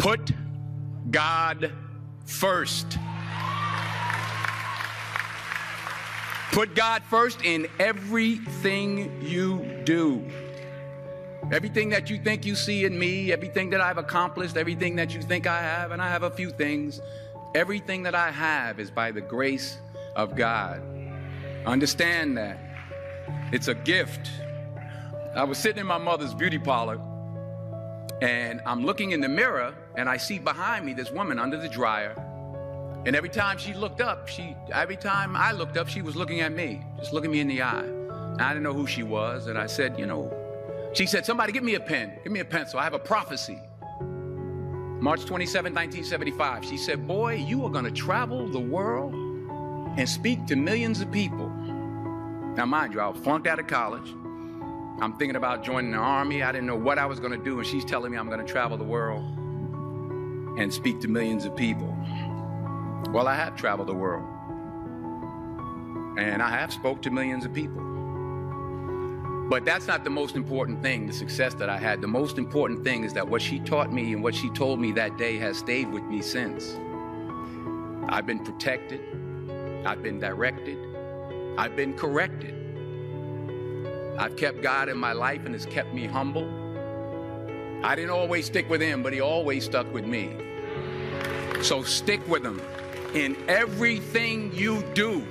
Put God first. Put God first in everything you do. Everything that you think you see in me, everything that I've accomplished, everything that you think I have, and I have a few things, everything that I have is by the grace of God. Understand that. It's a gift. I was sitting in my mother's beauty parlor, and I'm looking in the mirror, and I see behind me this woman under the dryer. And every time she looked up, every time I looked up, she was looking at me, just looking me in the eye. And I didn't know who she was, and I said, she said, somebody give me a pen, give me a pencil, I have a prophecy. March 27, 1975, she said, boy, you are gonna travel the world and speak to millions of people. Now mind you, I was flunked out of college. I'm thinking about joining the army. I didn't know what I was gonna do, and she's telling me I'm gonna travel the world and speak to millions of people. Well, I have traveled the world, and I have spoke to millions of people. But that's not the most important thing, the success that I had. The most important thing is that what she taught me and what she told me that day has stayed with me since. I've been protected, I've been directed, I've been corrected. I've kept God in my life, and it's kept me humble. I didn't always stick with him, but he always stuck with me. So stick with him in everything you do.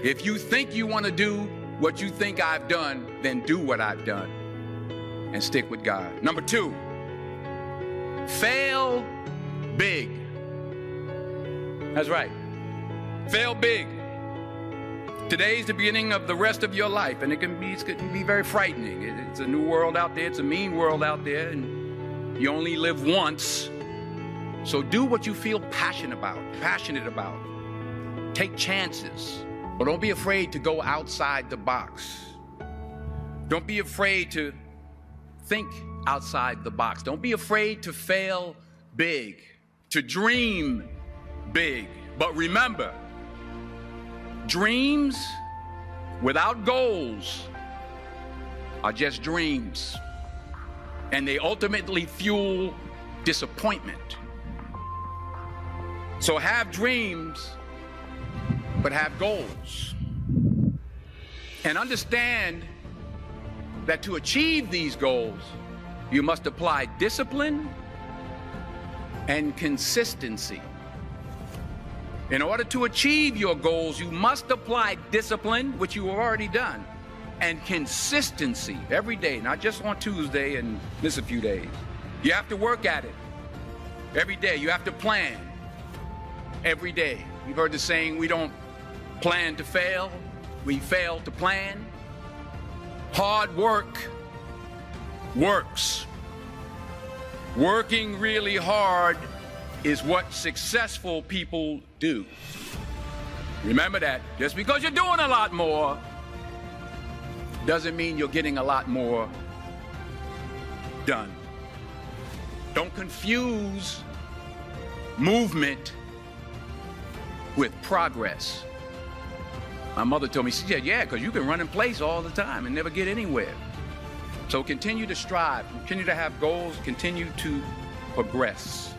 If you think you want to do what you think I've done, then do what I've done and stick with God. Number 2, fail big. That's right. Fail big. Today's the beginning of the rest of your life, and it can be very frightening. It's a new world out there. It's a mean world out there, and you only live once. So do what you feel passionate about. Take chances, but don't be afraid to go outside the box. Don't be afraid to think outside the box. Don't be afraid to fail big, to dream big. But remember, dreams without goals are just dreams, and they ultimately fuel disappointment. So have dreams, but have goals. And understand that to achieve these goals, you must apply discipline and consistency. In order to achieve your goals, you must apply discipline, which you have already done, and consistency every day, not just on Tuesday and miss a few days. You have to work at it every day. You have to plan every day. You've heard the saying, we don't plan to fail, we fail to plan. Hard work works. Working really hard is what successful people do. Remember that. Just because you're doing a lot more doesn't mean you're getting a lot more done. Don't confuse movement with progress. My mother told me, she said, yeah, because you can run in place all the time and never get anywhere. So continue to strive, continue to have goals, continue to progress.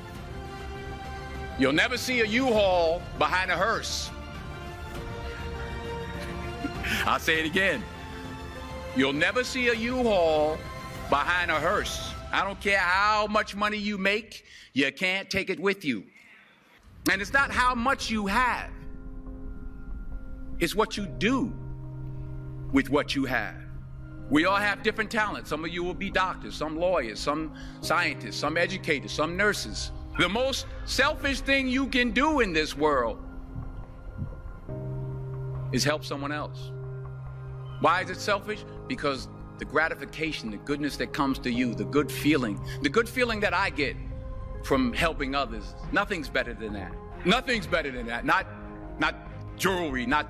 You'll never see a U-Haul behind a hearse. I'll say it again. You'll never see a U-Haul behind a hearse. I don't care how much money you make, you can't take it with you. And it's not how much you have. It's what you do with what you have. We all have different talents. Some of you will be doctors, some lawyers, some scientists, some educators, some nurses. The most selfish thing you can do in this world is help someone else. Why is it selfish? Because the gratification, the goodness that comes to you, the good feeling that I get from helping others, nothing's better than that. Nothing's better than that. Not jewelry, not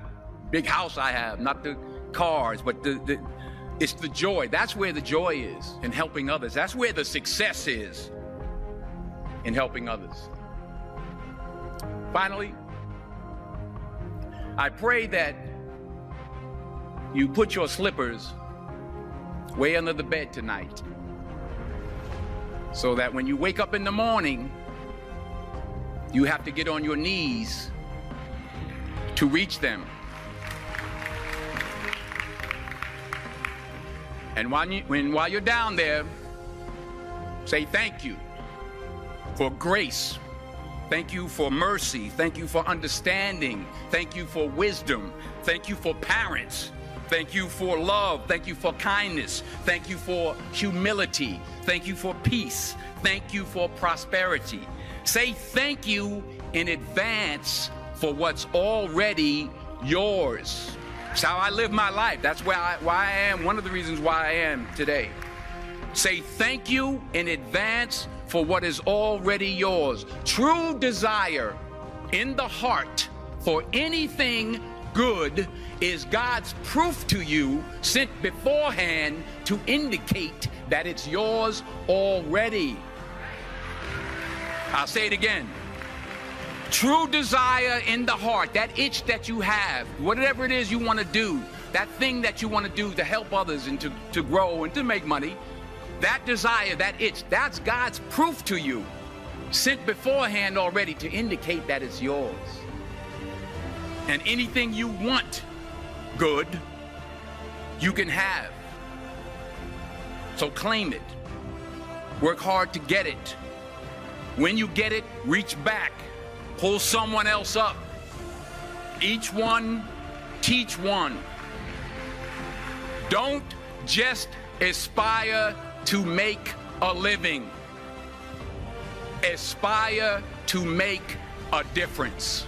big house I have, not the cars, but it's the joy. That's where the joy is, in helping others. That's where the success is, in helping others. Finally, I pray that you put your slippers way under the bed tonight, so that when you wake up in the morning, you have to get on your knees to reach them. And while you're down there, say thank you for grace. Thank you for mercy. Thank you for understanding. Thank you for wisdom. Thank you for parents. Thank you for love. Thank you for kindness. Thank you for humility. Thank you for peace. Thank you for prosperity. Say thank you in advance for what's already yours. It's how I live my life. That's why I am, one of the reasons why I am today. Say thank you in advance for what is already yours. True desire in the heart for anything good is God's proof to you, sent beforehand to indicate that it's yours already. I'll say it again. True desire in the heart, that itch that you have, whatever it is you want to do, that thing that you want to do to help others and to grow and to make money, that desire, that itch, that's God's proof to you, sent beforehand already to indicate that it's yours. And anything you want good, you can have. So claim it. Work hard to get it. When you get it, reach back. Pull someone else up. Each one, teach one. Don't just aspire to make a living. Aspire to make a difference.